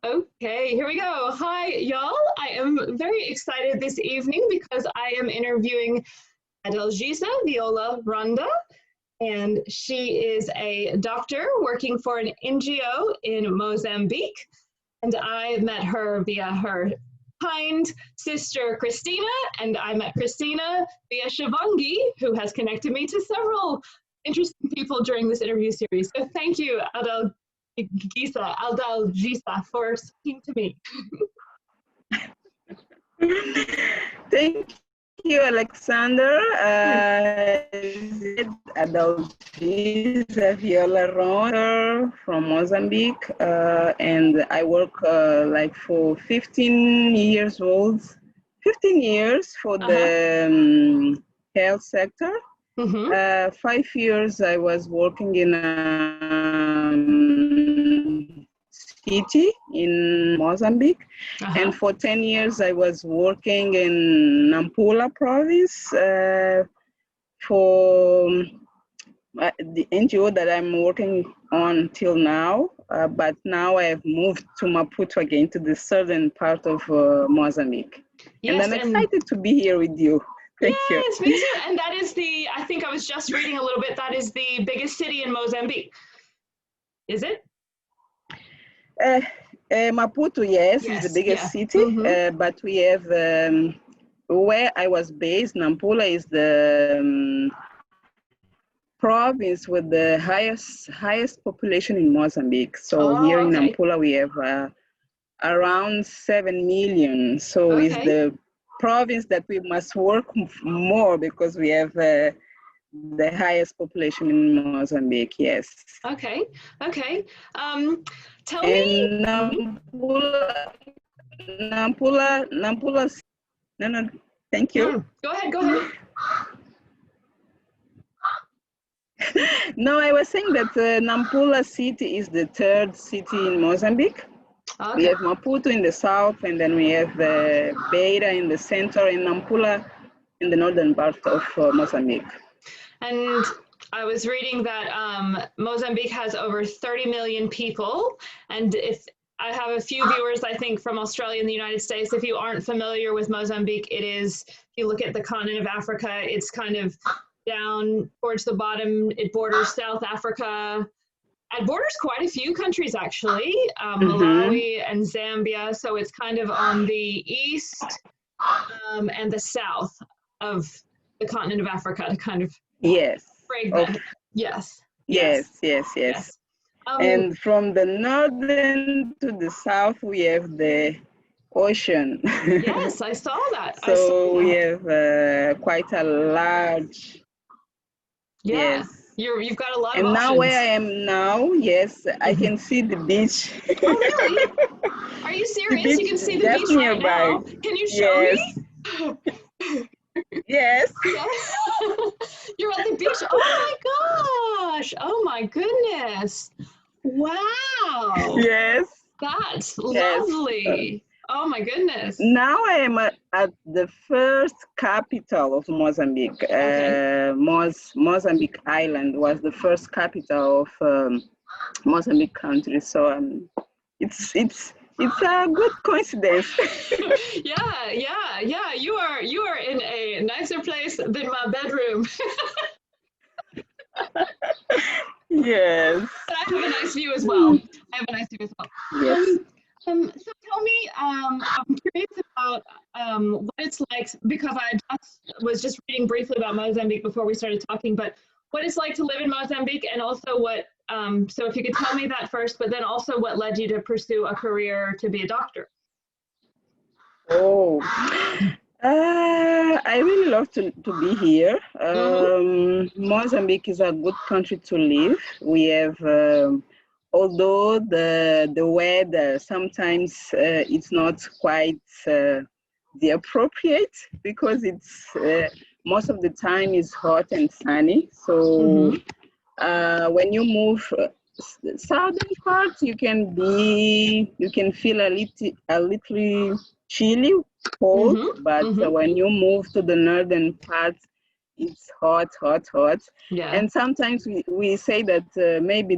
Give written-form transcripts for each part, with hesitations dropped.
Okay, here we go. Hi, y'all. I am very excited this evening because I am interviewing Adalgisa Viola Ronda, and she is a doctor working for an NGO in Mozambique. And I met her via her kind sister, Cristina, and I met Cristina via Shivangi, who has connected me to several interesting people during this interview series. So thank you, Adalgisa, for speaking to me. Thank you, Alexander. Adalgisa Viola Ronda from Mozambique, and I work like for 15 years old, 15 years for the health sector. 5 years I was working in a city in Mozambique, and for 10 years I was working in Nampula province for the NGO that I'm working on till now, but now I have moved to Maputo again, to the southern part of Mozambique. Yes, and I'm excited to be here with you. Thank you. Yes, me too. And that is the, I think I was just reading a little bit, that is the biggest city in Mozambique. Is it? Maputo, yes, is the biggest city, but we have, where I was based, Nampula is the province with the highest population in Mozambique. So here in Nampula we have around 7 million. So it's the province that we must work more because we have the highest population in Mozambique, yes. Okay. Tell me. Nampula, no, thank you. Go ahead. No, I was saying that Nampula city is the third city in Mozambique. We have Maputo in the south, and then we have Beira in the center, and Nampula in the northern part of Mozambique. And I was reading that Mozambique has over 30 million people, and if I have a few viewers, I think, from Australia and the United States. If you aren't familiar with Mozambique, it is, if you look at the continent of Africa, it's kind of down towards the bottom. It borders South Africa. It borders quite a few countries, actually, Malawi and Zambia. So it's kind of on the east and the south of the continent of Africa to kind of fragment. Yes. And from the northern to the south, we have the ocean. Yes, I saw that. So we have quite a large. Yeah. Yes. You've got a lot of options. And now where I am now, yes, I can see the beach. Oh, really? Are you serious? You can see the beach right now. Can you show me? Yes. You're at the beach. Oh my gosh. Oh my goodness. Wow. Yes. That's lovely. Oh my goodness. Now I am at the first capital of Mozambique. Mozambique Island was the first capital of Mozambique country. So it's a good coincidence. Yeah. You are in a nicer place than my bedroom. Yes. But I have a nice view as well. Yes. So tell me, I'm curious about what it's like, because I was just reading briefly about Mozambique before we started talking, but what it's like to live in Mozambique, and also what, so if you could tell me that first, but then also what led you to pursue a career to be a doctor? I really love to be here. Mozambique is a good country to live. We have, although the weather sometimes it's not quite the appropriate, because it's most of the time is hot and sunny. So when you move southern parts, you can feel a little chilly, cold, but when you move to the northern parts, it's hot. Yeah. And sometimes we say that maybe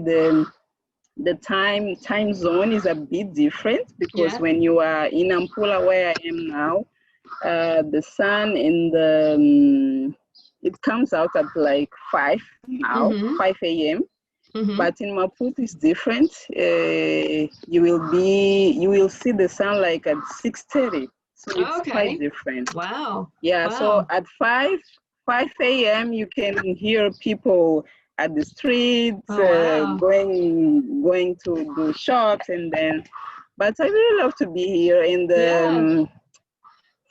the time zone is a bit different, because Yeah. when you are in Ampula, where I am now, the sun in the it comes out at like 5 now, Mm-hmm. 5 a.m. Mm-hmm. But in Maputo it's different. You will see the sun like at 6:30, so it's quite Okay. different. Wow. Yeah, so Wow. at 5 a.m. you can hear people at the streets Oh, wow. going to do shops, and then. But I really love to be here, and Yeah.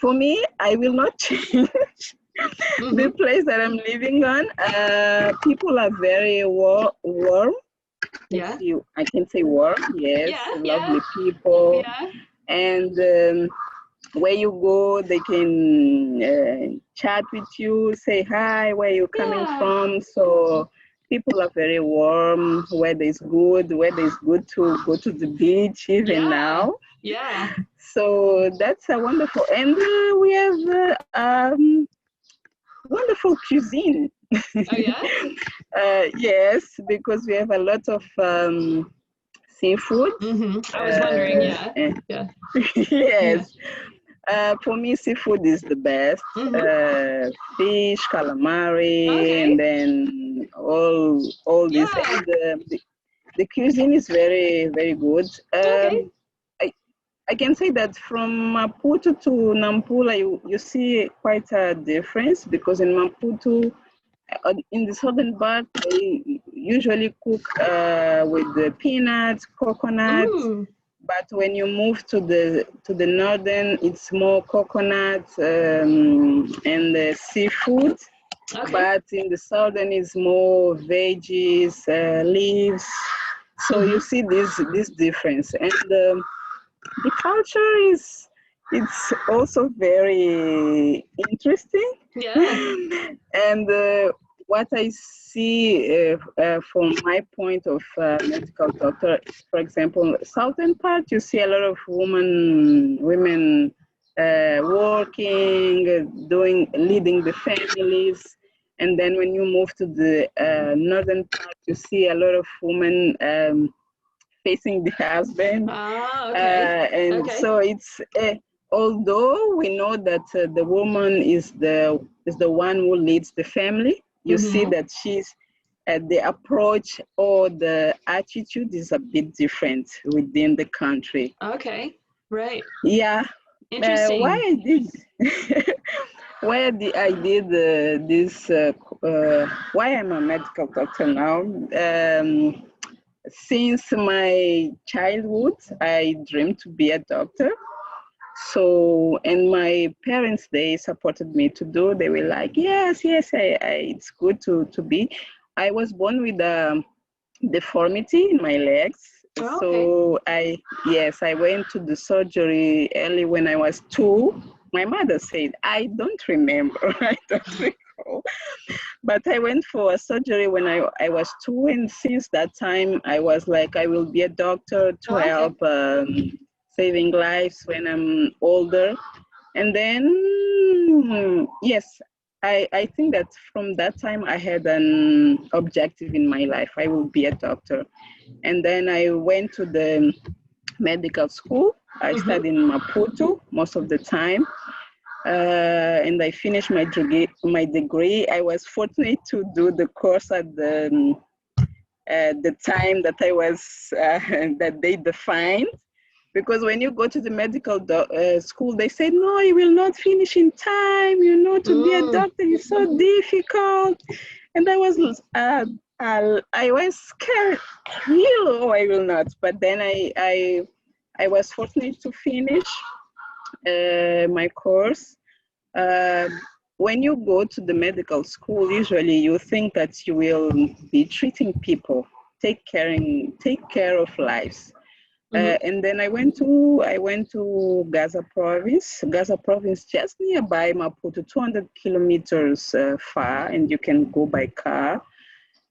for me, I will not change the Mm-hmm. place that I'm living on. People are very warm. Yeah. I can say warm. Yes, Yeah. Yeah. lovely people, Yeah. and where you go, they can chat with you, say hi, where you coming Yeah. from. So people are very warm. Weather is good. Weather is good to go to the beach even Yeah. now. Yeah. So that's a wonderful, and we have wonderful cuisine. Oh, yeah. Yes, because we have a lot of seafood. Mm-hmm. I was wondering. Yeah. And Yeah. Yeah. yes, for me, seafood is the best. Mm-hmm. Fish, calamari, and Okay. then all this. Yeah. And the cuisine is very, very good. Okay. I, I can say that from Maputo to Nampula, you see quite a difference, because in Maputo, in the southern part, they usually cook with the peanuts, coconut. Mm. But when you move to the northern, it's more coconut and seafood. Okay. But in the southern, it's more veggies, leaves. So you Mm-hmm. see this difference, and the culture is it's also very interesting. Yeah. And what I see from my point of medical doctor, for example, southern part, you see a lot of women working, leading the families. And then when you move to the northern part, you see a lot of women facing the husband. Ah, okay. And Okay. so it's although we know that the woman is the one who leads the family, you see Mm-hmm. that she's the approach or the attitude is a bit different within the country. Okay. Right. Yeah. Why Interesting. I did I did this why I'm a medical doctor now. Since my childhood, I dreamed to be a doctor. So, and my parents, they supported me to do. They were like, yes, yes, it's good to be. I was born with a deformity in my legs. Oh, okay. So yes, I went to the surgery early when I was 2. My mother said, I don't remember, I don't recall. But I went for a surgery when I was 2, and since that time, I was like, I will be a doctor to Oh, okay. help saving lives when I'm older. And then, yes, I think that from that time, I had an objective in my life. I will be a doctor. And then I went to the medical school. I Mm-hmm. studied in Maputo most of the time. And I finished my degree. I was fortunate to do the course at the time that I was that they defined. Because when you go to the medical school, they say, no, you will not finish in time. You know, to be a Mm. doctor is so difficult. And I was scared. No, I will not. But then I was fortunate to finish my course. Uh, when you go to the medical school, usually you think that you will be treating people, take care of lives. Mm-hmm. And then I went to Gaza province. Gaza province just nearby Maputo, 200 kilometers far, and you can go by car.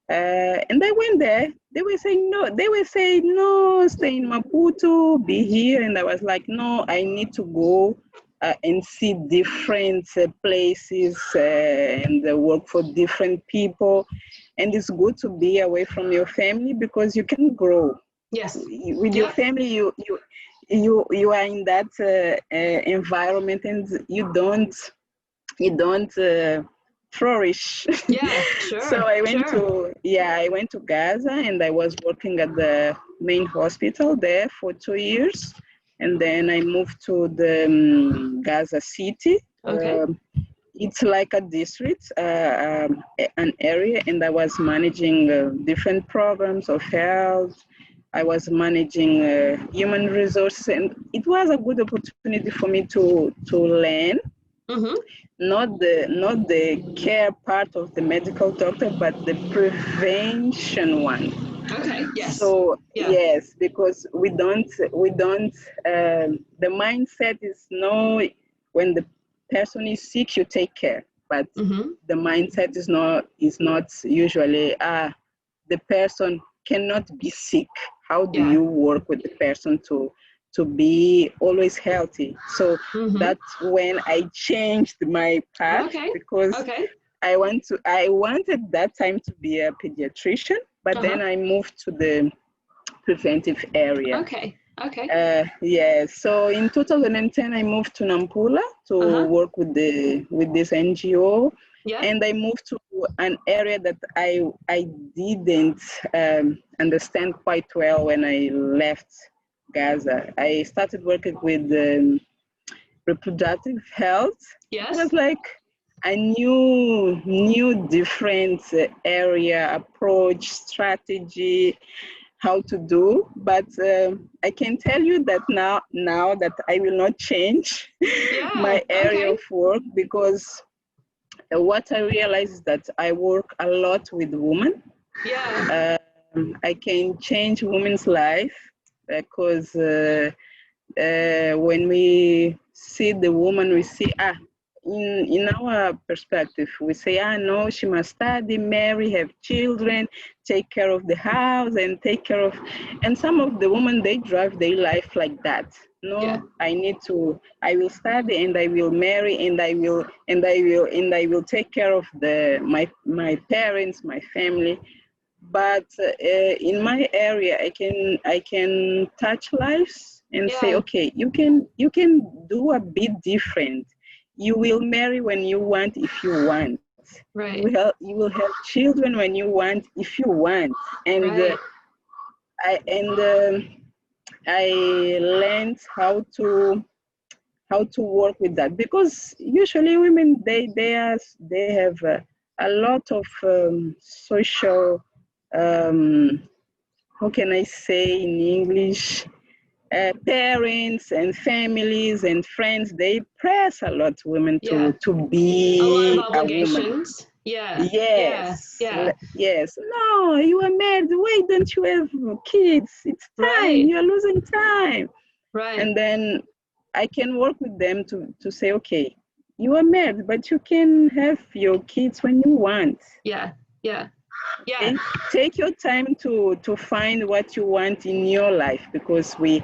And I went there. They were saying no. They were saying no. Stay in Maputo. Be here. And I was like, no. I need to go and see different places and work for different people. And it's good to be away from your family because you can grow. Yes. With your family, you are in that environment, and you don't flourish. Yeah, sure. So I went to Gaza, and I was working at the main hospital there for 2 years, and then I moved to the Gaza city. Okay. It's like a district, an area, and I was managing different programs of health. I was managing human resources, and it was a good opportunity for me to learn Mm-hmm. not the care part of the medical doctor, but the prevention one. Okay. Yes. So Yeah. yes, because we don't the mindset is no, when the person is sick you take care, but Mm-hmm. the mindset is not usually the person cannot be sick. How do Yeah. you work with the person to be always healthy? So Mm-hmm. that's when I changed my path, Okay. because Okay. I wanted that time to be a pediatrician, but then I moved to the preventive area. Okay. Okay. So in 2010 I moved to Nampula to work with this NGO, Yeah. and I moved to an area that I didn't understand quite well when I left Gaza. I started working with reproductive health. Yes. It was like a new different area, approach, strategy, how to do. But I can tell you that now that I will not change my area of work, because what I realize is that I work a lot with women. Yeah. I can change women's life, because when we see the woman, we see in our perspective, we say, no, she must study, marry, have children, take care of the house, and take care of. And some of the women, they drive their life like that. No, Yeah. I will study, and I will marry, and I will take care of my parents, my family. But in my area, I can touch lives and say, okay, you can do a bit different. You will marry when you want, if you want. Right. You will have children when you want, if you want. And I learned how to work with that, because usually women they have a lot of social, how can I say in English, parents and families and friends, they press a lot women to be a lot of a woman. obligations. Yeah. Yes. Yeah. Yes. No, you are married. Why don't you have kids? It's time. You're losing time. Right. And then I can work with them to say, okay, you are married, but you can have your kids when you want. Yeah. Yeah. Yeah. Okay? Take your time to find what you want in your life, because we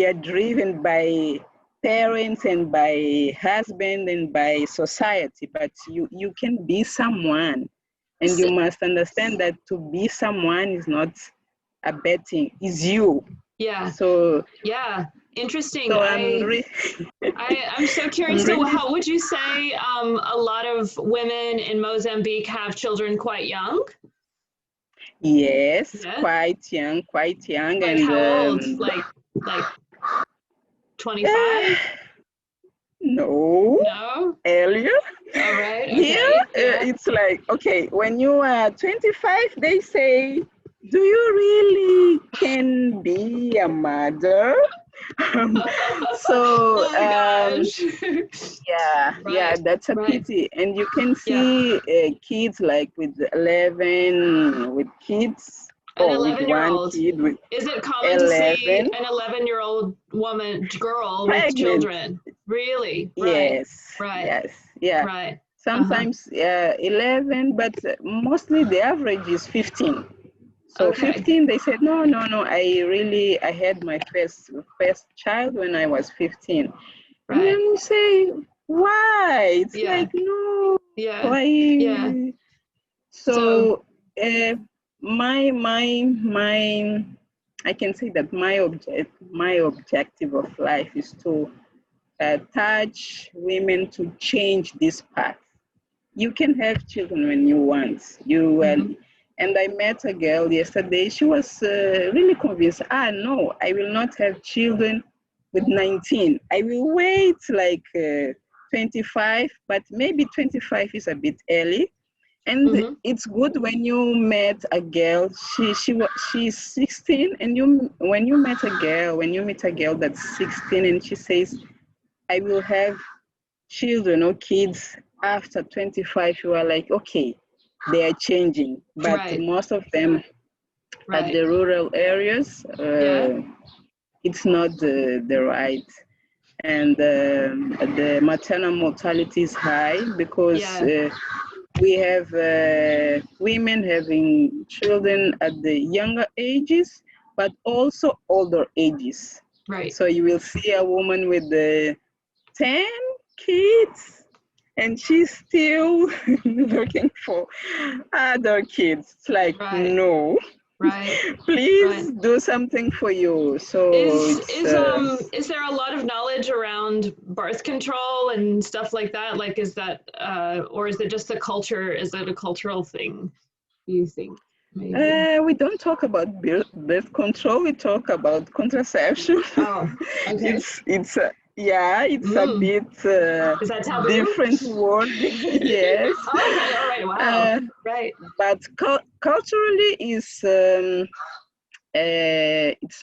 are driven by parents and by husband and by society, but you can be someone, and you must understand that to be someone is not a bad thing, it's you. Yeah. So yeah, interesting. So I'm so curious. So how would you say a lot of women in Mozambique have children quite young? Yes, quite young. Like And how old? Like 25? No. Earlier. All right. Okay. Here, it's like, okay, when you are 25, they say, do you really can be a mother? So, yeah, that's a pity. And you can see kids like with 11, with kids, or with one kid with Is it common 11. to see an 11-year-old girl Pregnant. with children? Really? Yes. Right. Yes. Yeah. Right. Sometimes 11, but mostly the average is 15. So 15, they said, no, I had my first child when I was 15. Right. And then you say, why? It's like, no. Why? Yeah. So my I can say that my objective of life is to touch women to change this path. You can have children when you want. And I met a girl yesterday. She was really convinced. No, I will not have children with 19. I will wait like 25, but maybe 25 is a bit early. And it's good when you met a girl. She's 16, and when you meet a girl that's 16 and she says, I will have children or kids after 25, you are like, okay, they are changing. But most of them at the rural areas, it's not the right. And the maternal mortality is high because we have women having children at the younger ages, but also older ages. Right. So you will see a woman with 10 kids, and she's still looking for other kids. It's like, no. Please do something for you. So is there a lot of knowledge around birth control and stuff like that? Like, is that or is it just a culture? Is it a cultural thing, do you think? Maybe? We don't talk about birth control. We talk about contraception. Oh, okay. it's a bit is that taboo? Different word. Yes. Okay. All right. Wow. Right. But culturally, it's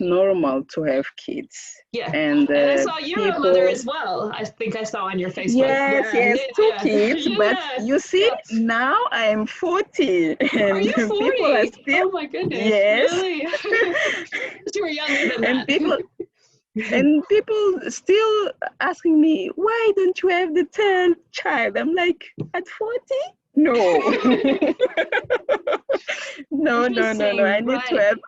normal to have kids. Yeah. And I saw you're a mother as well. I think I saw on your Facebook. Yes, two kids. But you see, now I am 40. And are you 40? People are still, oh my goodness. Yes. Really? You were younger than that. And people still asking me, why don't you have the 10th child? I'm like, at 40? No. No. I need to have,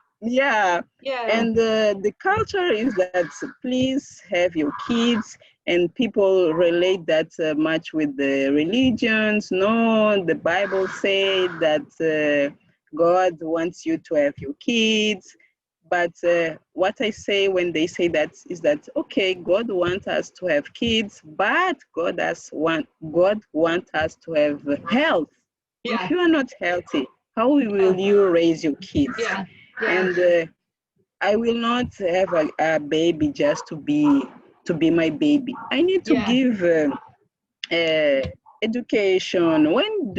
And the culture is that please have your kids, and people relate that much with the religions. No, the Bible said that God wants you to have your kids. But what I say when they say that is that, okay, God wants us to have kids, but God wants us to have health. If you are not healthy, how will you raise your kids? And I will not have a baby just to be my baby. I need to give education. When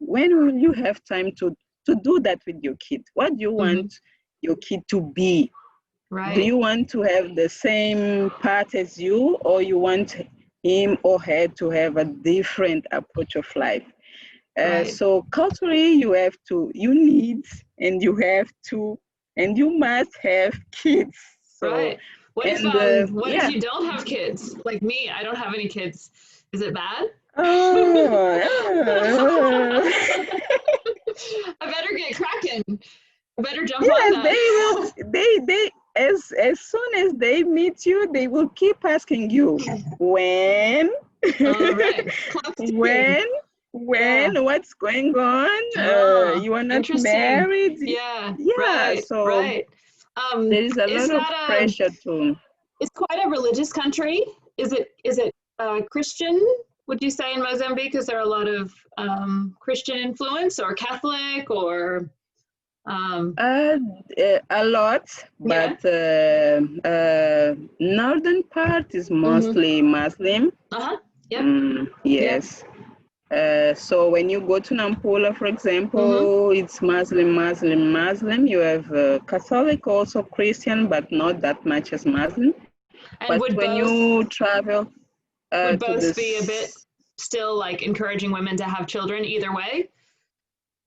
will you have time to do that with your kid? What do you want your kid to be? Do you want to have the same path as you, or you want him or her to have a different approach of life? So culturally, you need, and you have to, and you must have kids. So, what if you don't have kids? Like me, I don't have any kids. Is it bad? I better get cracking. I better jump on that. They as soon as they meet you, they will keep asking you when, when, what's going on? You are not married. So there is a lot of pressure too. It's quite a religious country. Is it Christian? Would you say in Mozambique? Is there a lot of Christian influence, or Catholic, or? A lot, but northern part is mostly Muslim. Yes. So when you go to Nampula, for example, it's Muslim. You have Catholic, also Christian, but not that much as Muslim. And but when you travel, would both be a bit still like encouraging women to have children either way?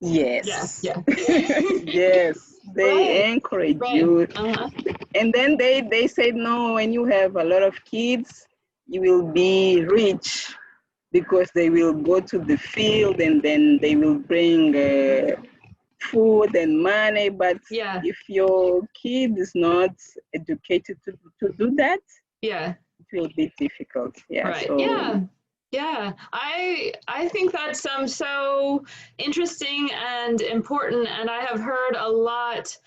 Yes. Yes, they encourage you. And then they say, no, when you have a lot of kids, you will be rich, because they will go to the field and then they will bring food and money. But if your kid is not educated to do that, it will be difficult. I think that's so interesting and important, and I have heard a lot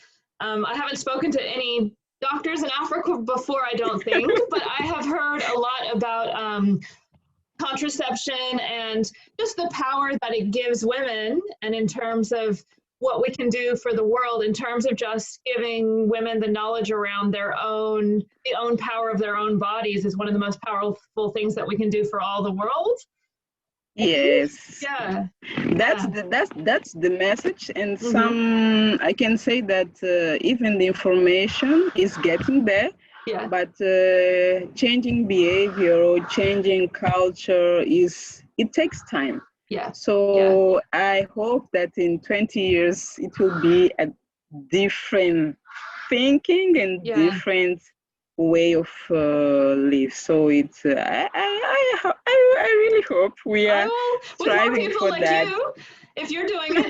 I haven't spoken to any doctors in Africa before, I don't think, but I have heard a lot about contraception and just the power that it gives women, and in terms of what we can do for the world, in terms of just giving women the knowledge around the own power of their own bodies is one of the most powerful things that we can do for all the world. Yes. Yeah. That's the message, and some I can say that even the information is getting there. Yeah. But changing behavior or changing culture it takes time. Yeah. So I hope that in 20 years it will be a different thinking and different way of live. So it's I really hope we are striving for like that. You, if you're doing it,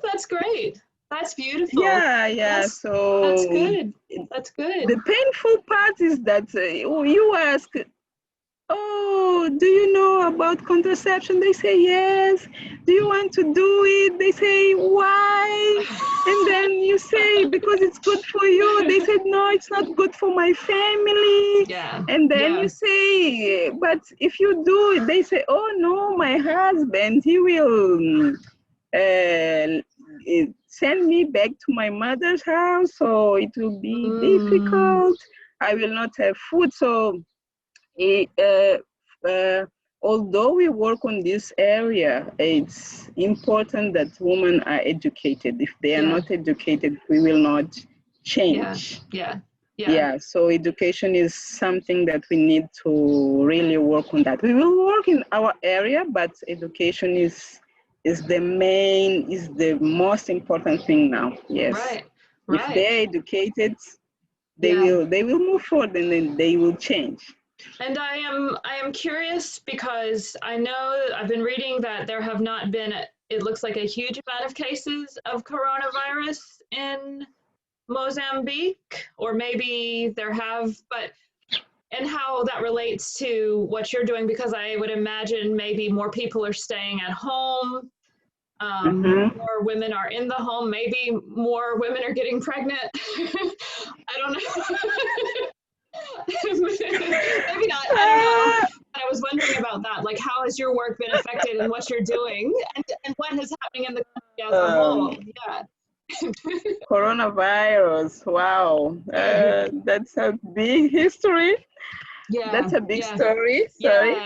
that's great. That's beautiful. Yeah. So that's good. That's good. The painful part is that you ask, oh, do you know about contraception? They say yes. Do you want to do it? They say why? And then you say because it's good for you. They said no, it's not good for my family. Yeah. And then you say, but if you do it, they say, oh no, my husband, he will send me back to my mother's house, so it will be difficult. I will not have food. So although we work on this area, it's important that women are educated. If they are not educated, we will not change. Yeah, so education is something that we need to really work on that. We will work in our area, but education is the most important thing now. Yes. Right. If they're educated, they will move forward, and then they will change. And I am curious because I know I've been reading that there have not been, it looks like a huge amount of cases of coronavirus in Mozambique, or maybe there have, and how that relates to what you're doing, because I would imagine maybe more people are staying at home, more women are in the home, maybe more women are getting pregnant. I don't know. Maybe not, I don't know. But I was wondering about that, like how has your work been affected and what you're doing, and what is happening in the country as a whole. Coronavirus, wow, that's a big history. That's a big story. Sorry.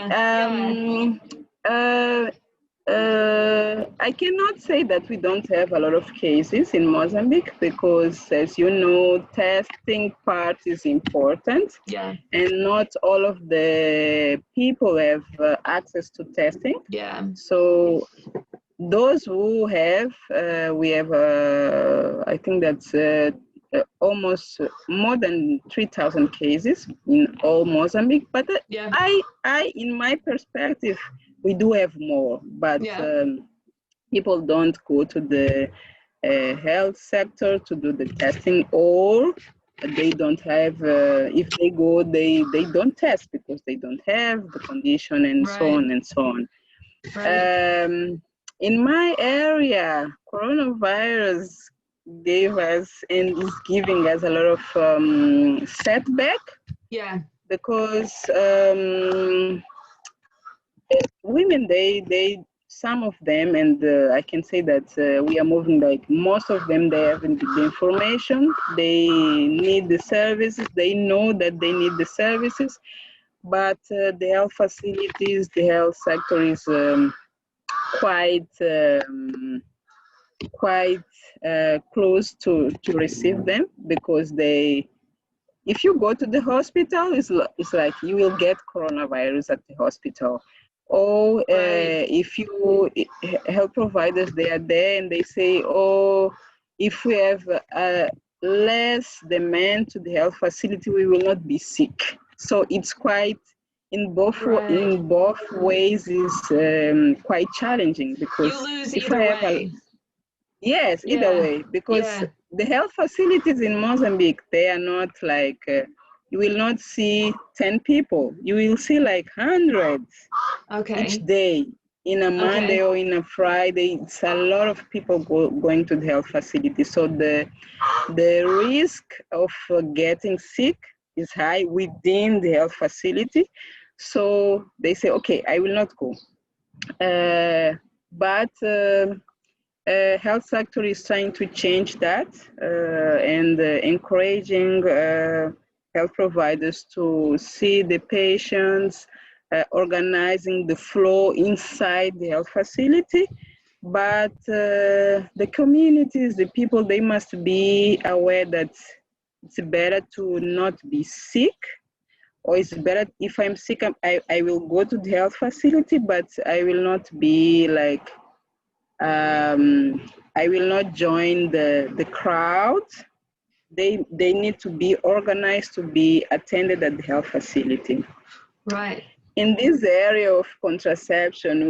I cannot say that we don't have a lot of cases in Mozambique, because, as you know, testing part is important. And not all of the people have access to testing. So those who have, we have, I think that's almost more than 3,000 cases in all Mozambique. But I, in my perspective, we do have more, but people don't go to the health sector to do the testing, or they don't have, if they go, they don't test because they don't have the condition, and so on and so on. In my area, coronavirus gave us and is giving us a lot of setback. Because women, they some of them, and I can say that we are moving, like most of them, they have the information, they need the services, they know that they need the services, but the health facilities, the health sector is quite close to receive them, because if you go to the hospital, it's like you will get coronavirus at the hospital. Or if you health providers, they are there and they say, oh, if we have less demand to the health facility, we will not be sick. So it's quite, in both ways, is quite challenging, because you lose either way. Yes, either way, because the health facilities in Mozambique, they are not like, you will not see 10 people. You will see like hundreds each day in a Monday or in a Friday, it's a lot of people going to the health facility. So the risk of getting sick is high within the health facility. So they say, okay, I will not go. But health sector is trying to change that and encouraging health providers to see the patients, organizing the flow inside the health facility. But the communities, the people, they must be aware that it's better to not be sick, or it's better if I'm sick, I will go to the health facility, but I will not be like, I will not join the crowd. They need to be organized to be attended at the health facility. Right. In this area of contraception,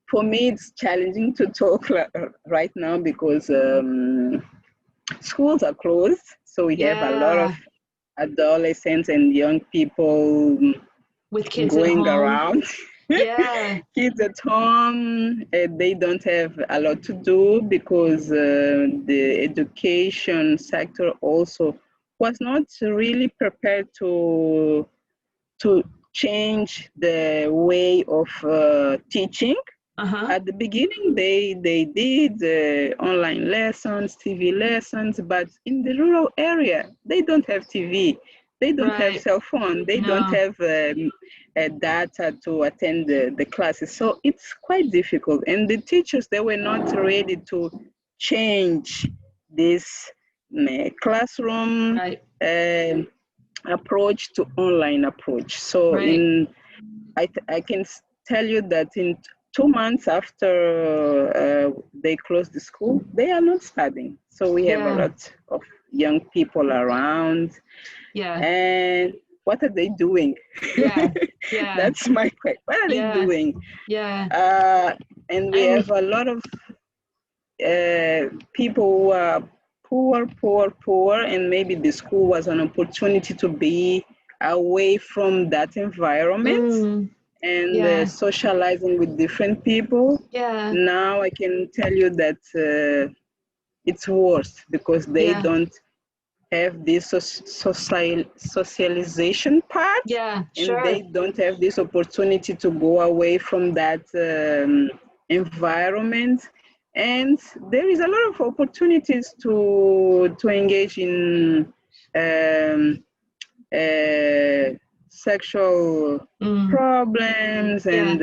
for me, it's challenging to talk right now because schools are closed. So we have a lot of adolescents and young people with kids going at home. Around. Yeah. Kids at home, they don't have a lot to do because the education sector also was not really prepared to change the way of teaching. At the beginning, they did online lessons, TV lessons, but in the rural area, they don't have TV. They don't have cell phone. They don't have data to attend the classes. So it's quite difficult. And the teachers, they were not ready to change this classroom approach to online approach. So I can tell you that in 2 months after they closed the school, they are not studying. So we have a lot of young people around. And what are they doing? That's my question. What are they doing? And we have a lot of people who are poor, and maybe the school was an opportunity to be away from that environment and socializing with different people. Now I can tell you that it's worse because they don't have this socialization part, and they don't have this opportunity to go away from that environment. And there is a lot of opportunities to engage in sexual problems and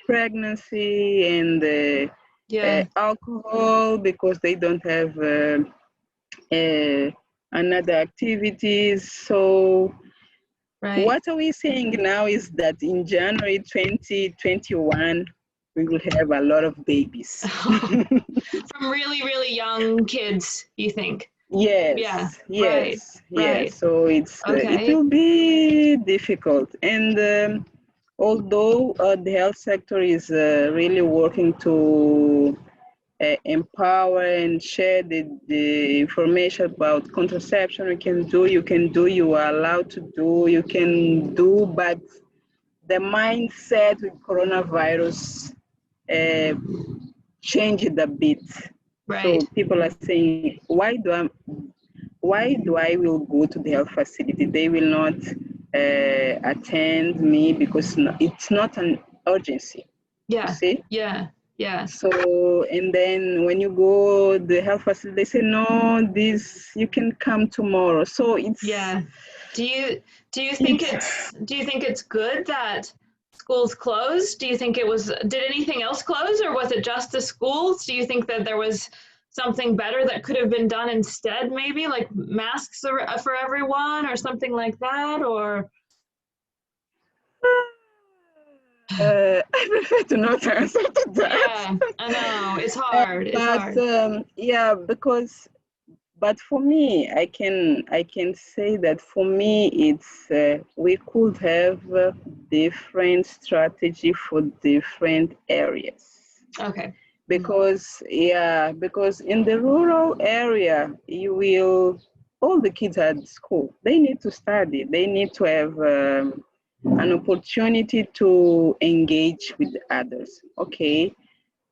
pregnancy and alcohol, because they don't have another activities. So what are we saying now is that in January 2021, we will have a lot of babies. From really, really young kids, you think? Yes. So it's it will be difficult. And although the health sector is really working to empower and share the information about contraception, you can do, you are allowed to do, you can do, but the mindset with coronavirus changed a bit. So people are saying, why do I will go to the health facility? They will not attend me because it's not an urgency. You see? So, and then when you go to the health facility, they say, no, you can come tomorrow. So it's Do you think it's good that schools closed? Do you think did anything else close, or was it just the schools? Do you think that there was something better that could have been done instead, maybe like masks for everyone or something like that? Or I prefer to not answer to that. I know, it's hard. But for me, I can say that for me, it's we could have different strategy for different areas. Because in the rural area, all the kids at school, they need to study. They need to have an opportunity to engage with others. Okay,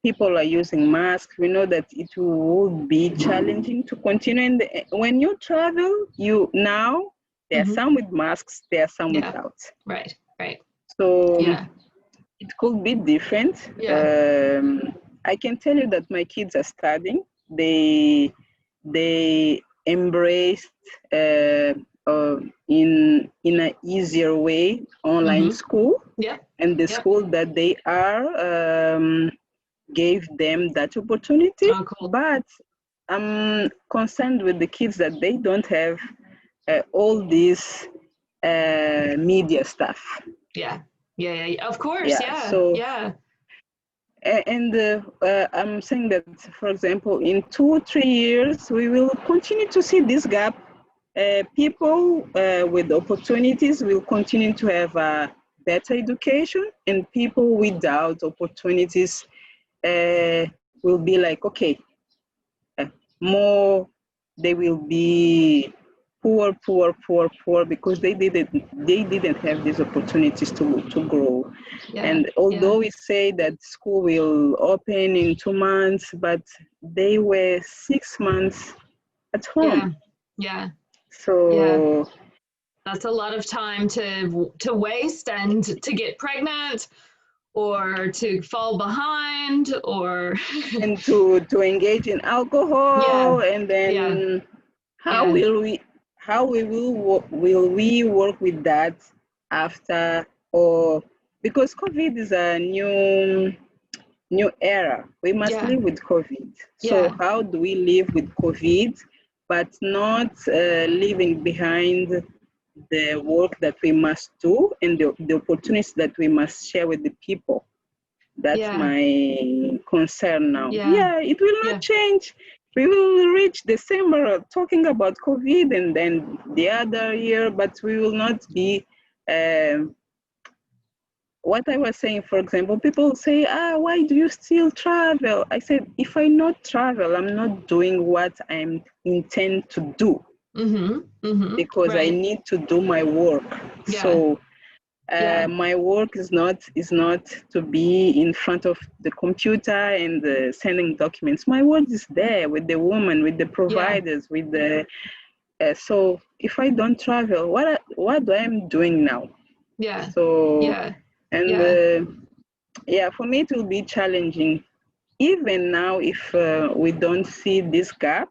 people are using masks. We know that it will be challenging to continue. And when you travel, there are some with masks, there are some without. Right. So Yeah. it could be different. Yeah. I can tell you that my kids are studying. They embraced in an easier way online school. Yeah. And the school that they are gave them that opportunity. Oh, cool. But I'm concerned with the kids that they don't have all this media stuff. Yeah. Of course. And I'm saying that, for example, in 2-3 years, we will continue to see this gap. People with opportunities will continue to have a better education, and people without opportunities will be like, okay, more, they will be poor because they didn't have these opportunities to grow. And although we say that school will open in 2 months, but they were 6 months at home. So that's a lot of time to waste and to get pregnant or to fall behind or and to engage in alcohol. And then how will we work with that after, or because COVID is a new era. We must live with COVID. So how do we live with COVID, but not leaving behind the work that we must do and the opportunities that we must share with the people? That's my concern now. It will not change. We will reach December talking about COVID and then the other year, but we will not be what I was saying. For example, people say, why do you still travel? I said, if I not travel, I'm not doing what I intend to do. Because I need to do my work. So my work is not to be in front of the computer and sending documents. My work is there with the woman, with the providers, with the. So if I don't travel, what am doing now? So and for me it will be challenging. Even now, if we don't see this gap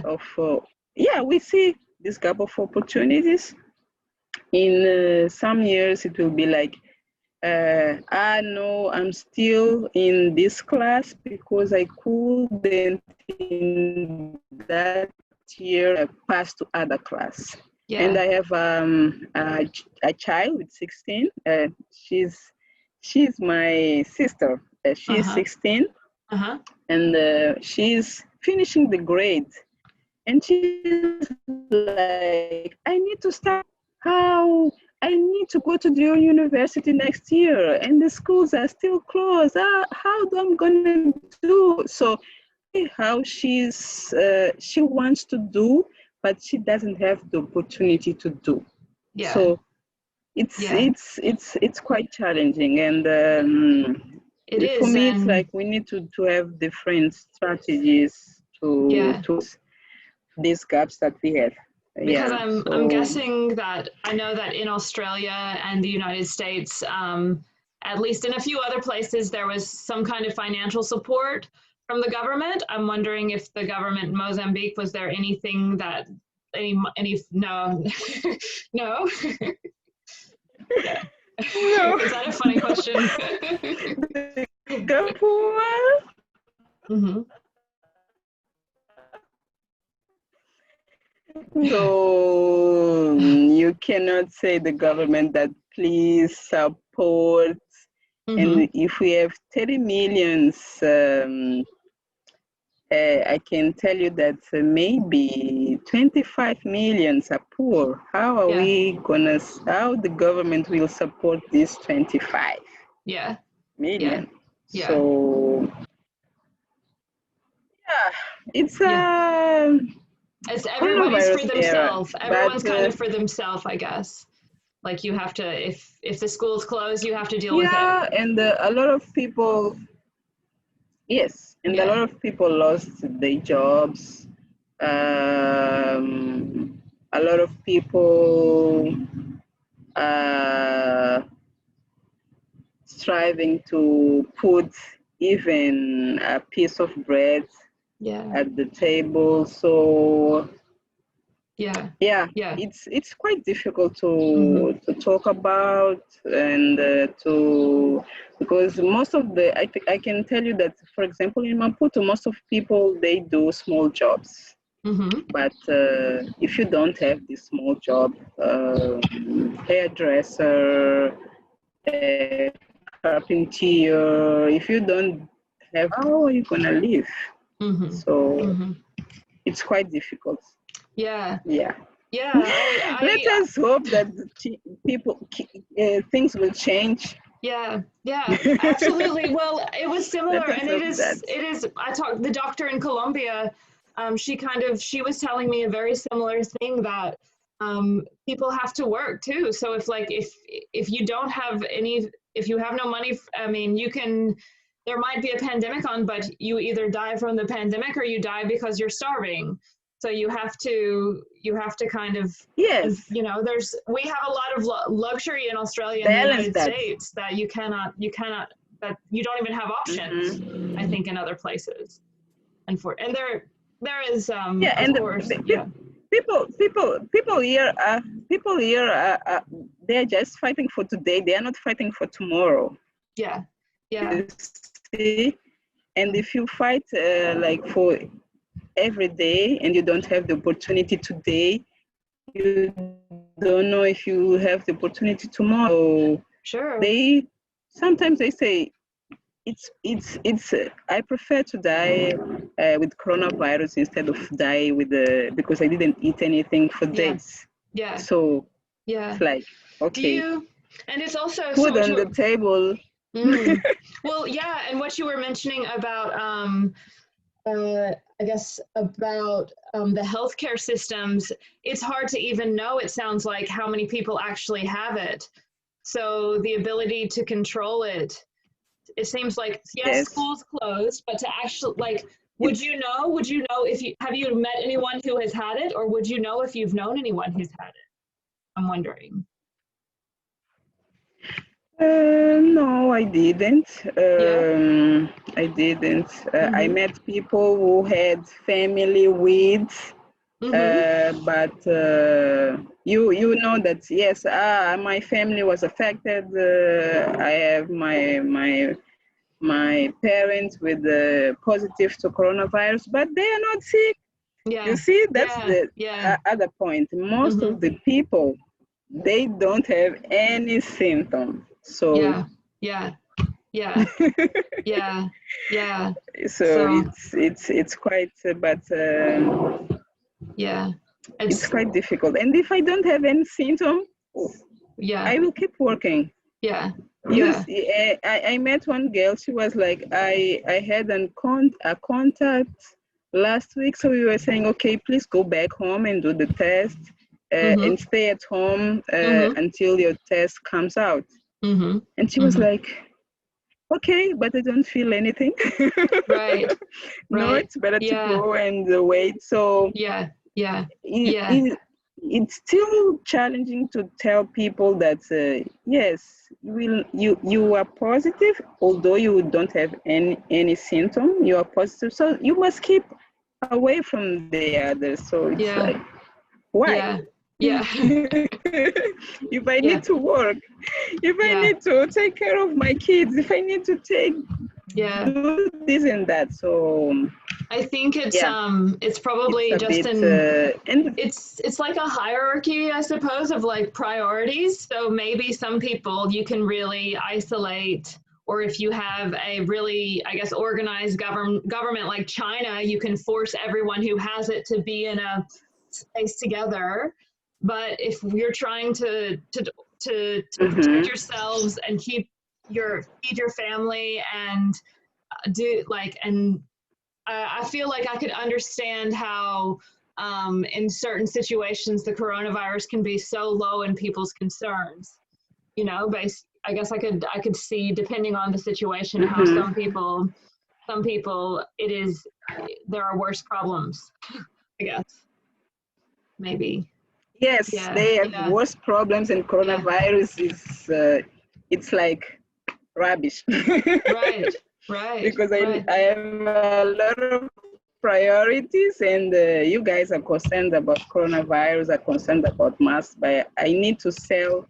of we see this gap of opportunities. In some years, it will be like, no, I'm still in this class because I couldn't in that year pass to other class. And I have a child with 16. She's my sister. She's 16, and she's finishing the grade. And she's like, I need to start. How? I need to go to the university next year, and the schools are still closed. How do I'm gonna do? So, how she wants to do, but she doesn't have the opportunity to do. So, it's quite challenging, and for me, it's like we need to have different strategies to these gaps that we have. Because I'm guessing that I know that in Australia and the United States, at least in a few other places, there was some kind of financial support from the government. I'm wondering if the government in Mozambique, was there anything that no no No. Is that a funny question? So you cannot say the government that please support. And if we have 30 millions, I can tell you that maybe 25 millions are poor. How are we gonna? How the government will support these 25 million? So it's It's everybody's for themselves. Everyone's kind of for themselves, I guess. Like you have to, if the school's closed, you have to deal with it. Yeah, and a lot of people, yes, and a Yeah. lot of people lost their jobs. A lot of people are striving to put even a piece of bread Yeah. at the table. So Yeah. yeah, Yeah. it's quite difficult Mhm. to talk about and to, because most of the I can tell you that, for example, in Maputo, most of people, they do small jobs. Mhm. But if you don't have this small job, hairdresser, carpenter, if you don't have, how are you gonna live? Mhm. So Mhm. it's quite difficult. Yeah. Yeah. Yeah. Let us hope that people, things will change. Yeah, yeah, absolutely. Well, it was similar, Let us and hope that. it is, I talked, the doctor in Colombia, she was telling me a very similar thing that people have to work too. So if you don't have any, if you have no money, I mean, there might be a pandemic on, but you either die from the pandemic or you die because you're starving. So you have to kind of, and Yes, we have a lot of luxury in Australia and the balance United that. States that that you don't even have options, I think, in other places. And there is Yeah, of and course, yeah. people here they're just fighting for today. They are not fighting for tomorrow. Yeah, yeah, You see, and if you fight like for every day and you don't have the opportunity today, you don't know if you have the opportunity tomorrow. sure. They sometimes they say it's I prefer to die with coronavirus instead of die with the, because I didn't eat anything for Yeah, days. yeah, So yeah. it's like, Do okay, you, and it's also, so food what on you the were, table. well, yeah, and what you were mentioning about I guess about the healthcare systems, it's hard to even know, it sounds like, how many people actually have it. So the ability to control it, it seems like, yes, Yes, school's closed, but to actually, like, it's would you know if you, have you met anyone who has had it, or would you know if you've known anyone who's had it? I'm wondering. no, I didn't. Yeah. I didn't. I Mm-hmm. met people who had family with, Mm-hmm. but you know that, yes, my family was affected. I have my parents with positive to coronavirus, but they are not sick. You Yeah. see, that's Yeah. the Yeah. other point. Most Mm-hmm. of the people, they don't have any symptom. So Yeah. Yeah. Yeah. Yeah. Yeah. so So it's quite, but yeah. it's It's quite difficult. And if I don't have any symptom, yeah. I will keep working. Yeah. You Yeah. see, I met one girl. She was like, I had a contact last week, so we were saying, okay, please go back home and do the test Mm-hmm. and stay at home Mm-hmm. until your test comes out. Mm-hmm. And she was Mm-hmm. like, okay, but I don't feel anything. Right. No, Right. it's better to Yeah. go and wait. So Yeah. Yeah. it, Yeah. it, it's still challenging to tell people that yes, you are positive, although you don't have any symptom. You are positive, so you must keep away from the others. So it's Yeah. like, why? Yeah. Yeah. If I Yeah. need to work, if I Yeah. need to take care of my kids, if I need to Yeah. do this and that, so I think yeah, it's it's probably a just bit an and it's like a hierarchy, I suppose, of like priorities. So maybe some people you can really isolate, or if you have a really, I guess, organized government like China, you can force everyone who has it to be in a space together. But if you're trying to protect mhm. yourselves and feed your family and do like, and I feel like I could understand how in certain situations, the coronavirus can be so low in people's concerns. You know, I guess I could see, depending on the situation, how some people there are worse problems. I guess maybe. Yes, Yeah, they have yeah. worse problems, and coronavirus is it's like rubbish. Right, right. Because right. I have a lot of priorities, and you guys are concerned about coronavirus, are concerned about masks, but I need to sell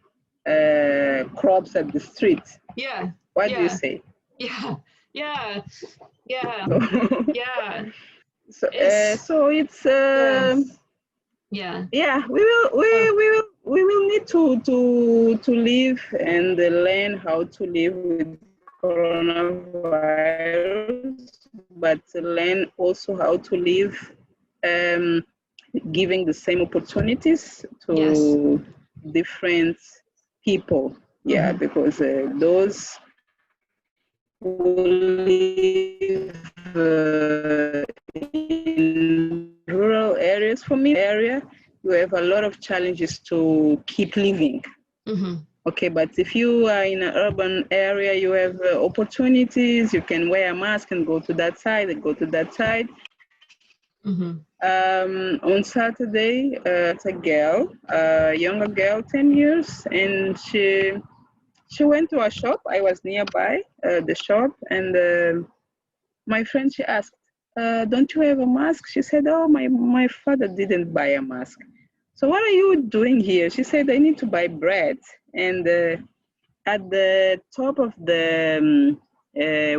crops at the street. Yeah. What yeah, do you say? Yeah. Yeah. Yeah. Yeah. So so it's yeah. yeah, we will need to live and learn how to live with coronavirus, but learn also how to live giving the same opportunities to different people. Yeah, because those who live in rural areas, for me, area, you have a lot of challenges to keep living. Okay, but if you are in an urban area, you have opportunities. You can wear a mask and go to that side and go to that side. On Saturday, it's a girl, a younger girl, 10 years, and she went to a shop. I was nearby the shop, and my friend, she asked, don't you have a mask? She said, oh, my father didn't buy a mask. So what are you doing here? She said, I need to buy bread. And at the top of the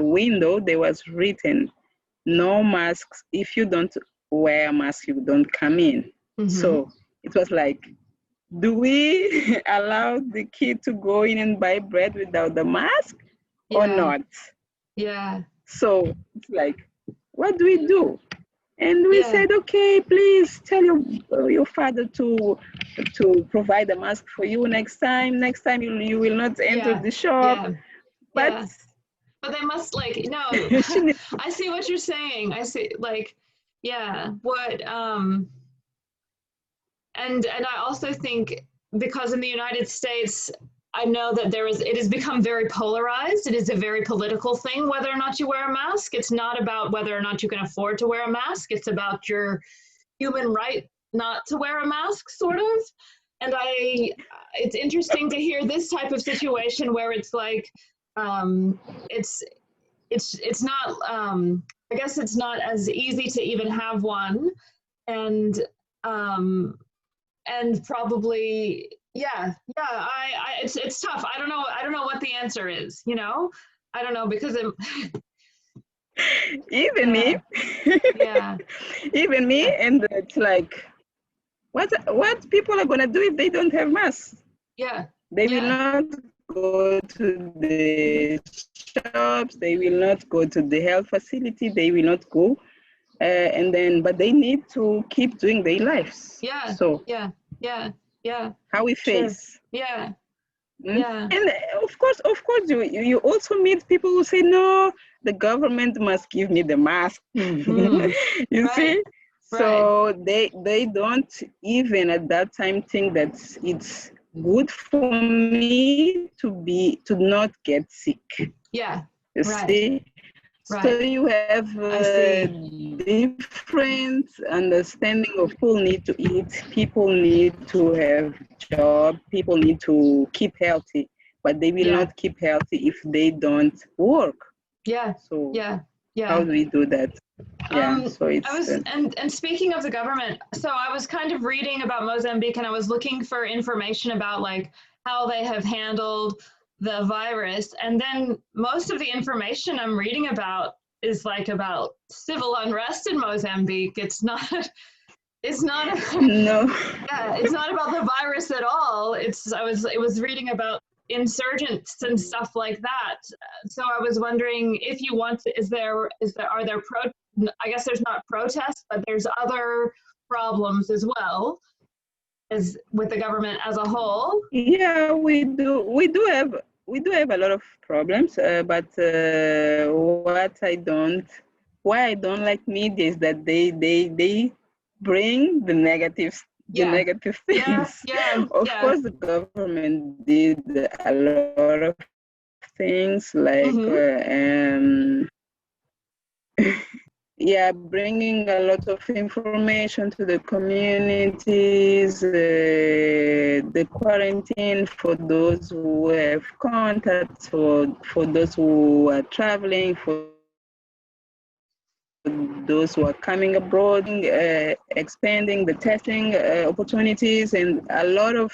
window, there was written, no masks. If you don't wear a mask, you don't come in. So it was like, do we allow the kid to go in and buy bread without the mask or not? Yeah. So it's like, what do we do? And we said, okay, please tell your father to provide a mask for you next time. Next time you will not enter the shop. But they must, like, no, I see what you're saying. I see, like, what and I also think, because in the United States, I know that it has become very polarized. It is a very political thing, whether or not you wear a mask. It's not about whether or not you can afford to wear a mask. It's about your human right not to wear a mask, sort of. And it's interesting to hear this type of situation where it's like, it's not, I guess it's not as easy to even have one. And probably, it's tough. I don't know what the answer is, you know? I don't know, because even me, even me, and it's like, what people are gonna do if they don't have masks? They will not go to the shops. They will not go to the health facility. They will not go, but they need to keep doing their lives. So how we face. And of course, you also meet people who say, no, the government must give me the mask. You see? So they don't even at that time think that it's good for me to not get sick. You see? So you have different understanding of people need to eat, people need to have job, people need to keep healthy, but they will not keep healthy if they don't work. So how do we do that? So it's and speaking of the government, so I was kind of reading about Mozambique, and I was looking for information about, like, how they have handled the virus, and then most of the information I'm reading about is like about civil unrest in Mozambique. It's not no. it's not about the virus at all. It was reading about insurgents and stuff like that. So I was wondering if you want to, I guess there's not protests, but there's other problems as well as with the government as a whole. Yeah, we do have a lot of problems, but why I don't like media is that they bring the negative things. Of course, the government did a lot of things like bringing a lot of information to the communities, the quarantine for those who have contacts, for those who are traveling, for those who are coming abroad, expanding the testing opportunities, and a lot of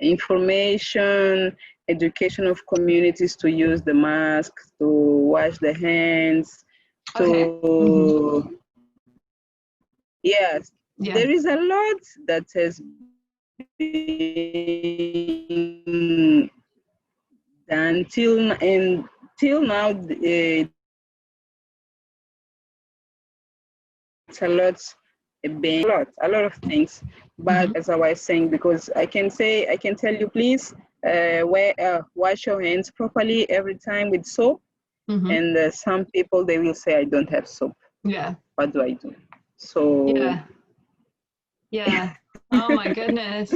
information, education of communities to use the mask, to wash their hands, to there is a lot that has been done till now. It's a lot of things. But as I was saying, because I can tell you, please wash your hands properly every time with soap. And some people, they will say, I don't have soap. Yeah. What do I do? So. Yeah. Oh my goodness.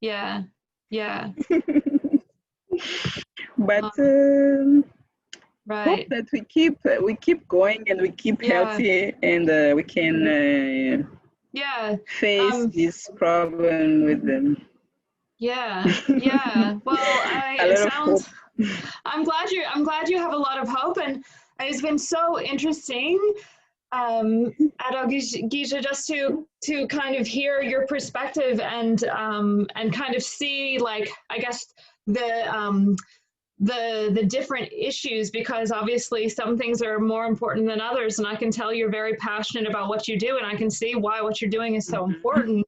Yeah. But right. hope that we keep going and we keep healthy and we can face this problem with them. Yeah. Well, I'm glad you have a lot of hope, and it's been so interesting, Adalgisa, just to kind of hear your perspective and kind of see, like, I guess the different issues, because obviously some things are more important than others, and I can tell you're very passionate about what you do, and I can see why what you're doing is so important.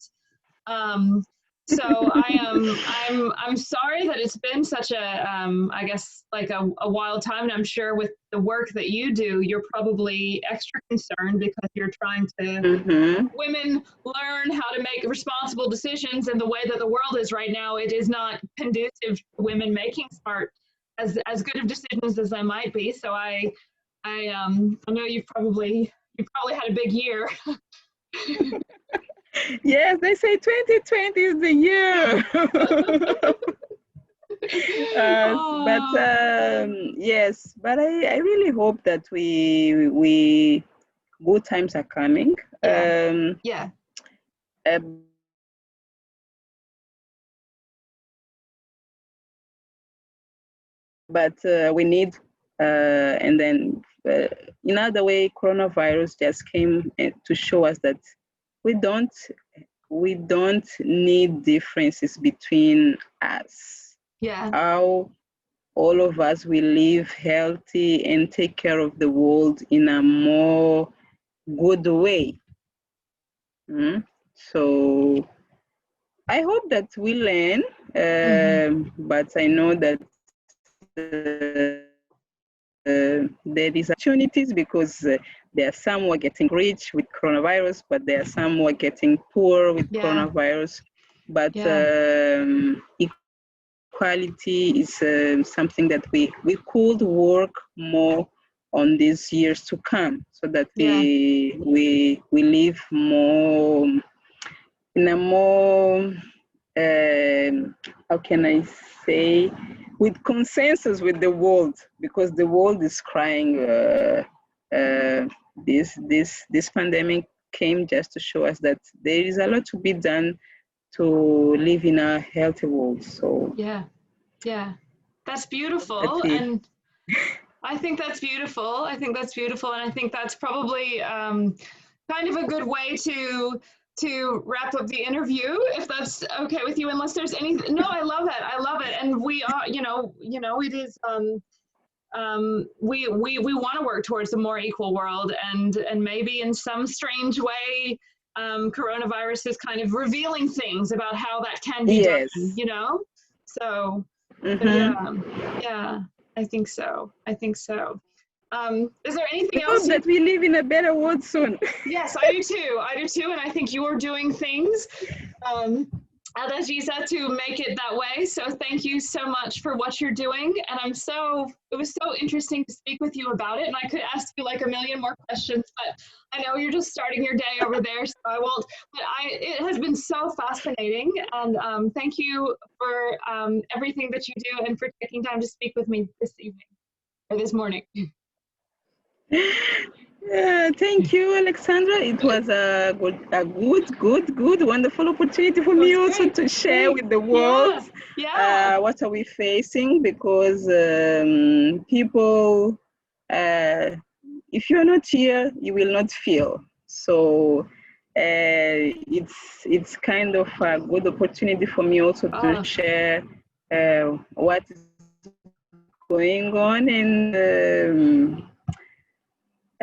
So I'm sorry that it's been such a I guess like a wild time, and I'm sure with the work that you do, you're probably extra concerned because you're trying to women learn how to make responsible decisions, and the way that the world is right now, it is not conducive to women making smart as good of decisions as they might be. So I know you probably had a big year. Yes, they say 2020 is the year. Yes, but I really hope that we good times are coming. But we need, and then in other way, coronavirus just came to show us that we don't need differences between us. How all of us will live healthy and take care of the world in a more good way. So I hope that we learn, but I know that there is opportunities, because there are some who are getting rich with coronavirus, but there are some who are getting poor with coronavirus. But equality is something that we could work more on these years to come, so that we live more in a more how can I say, with consensus with the world, because the world is crying. This pandemic came just to show us that there is a lot to be done to live in a healthy world. So that's beautiful. And I think that's beautiful. And I think that's probably kind of a good way to wrap up the interview, if that's okay with you, unless there's anything. No, I love it. And we are, it is, we want to work towards a more equal world, and maybe in some strange way, coronavirus is kind of revealing things about how that can be done, so I think so. Is there anything else? Hope that we live in a better world soon. Yes, I do too. And I think you're doing things Adalgisa to make it that way. So thank you so much for what you're doing. And it was so interesting to speak with you about it. And I could ask you like a million more questions, but I know you're just starting your day over there, so I won't. But it has been so fascinating. And thank you for everything that you do and for taking time to speak with me this evening or this morning. Thank you, Alexandra. It was a good, wonderful opportunity for me also to share with the world what are we facing, because people, if you're not here, you will not feel. So it's kind of a good opportunity for me also to share what is going on, and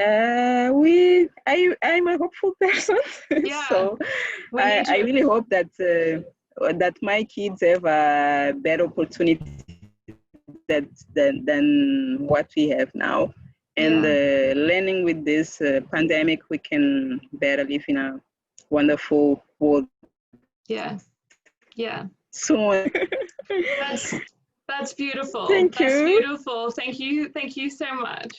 I'm a hopeful person. So I really hope that that my kids have a better opportunity than what we have now. And learning with this pandemic, we can better live in a wonderful world. Yeah. Soon. That's beautiful. Thank you. That's beautiful. Thank you so much.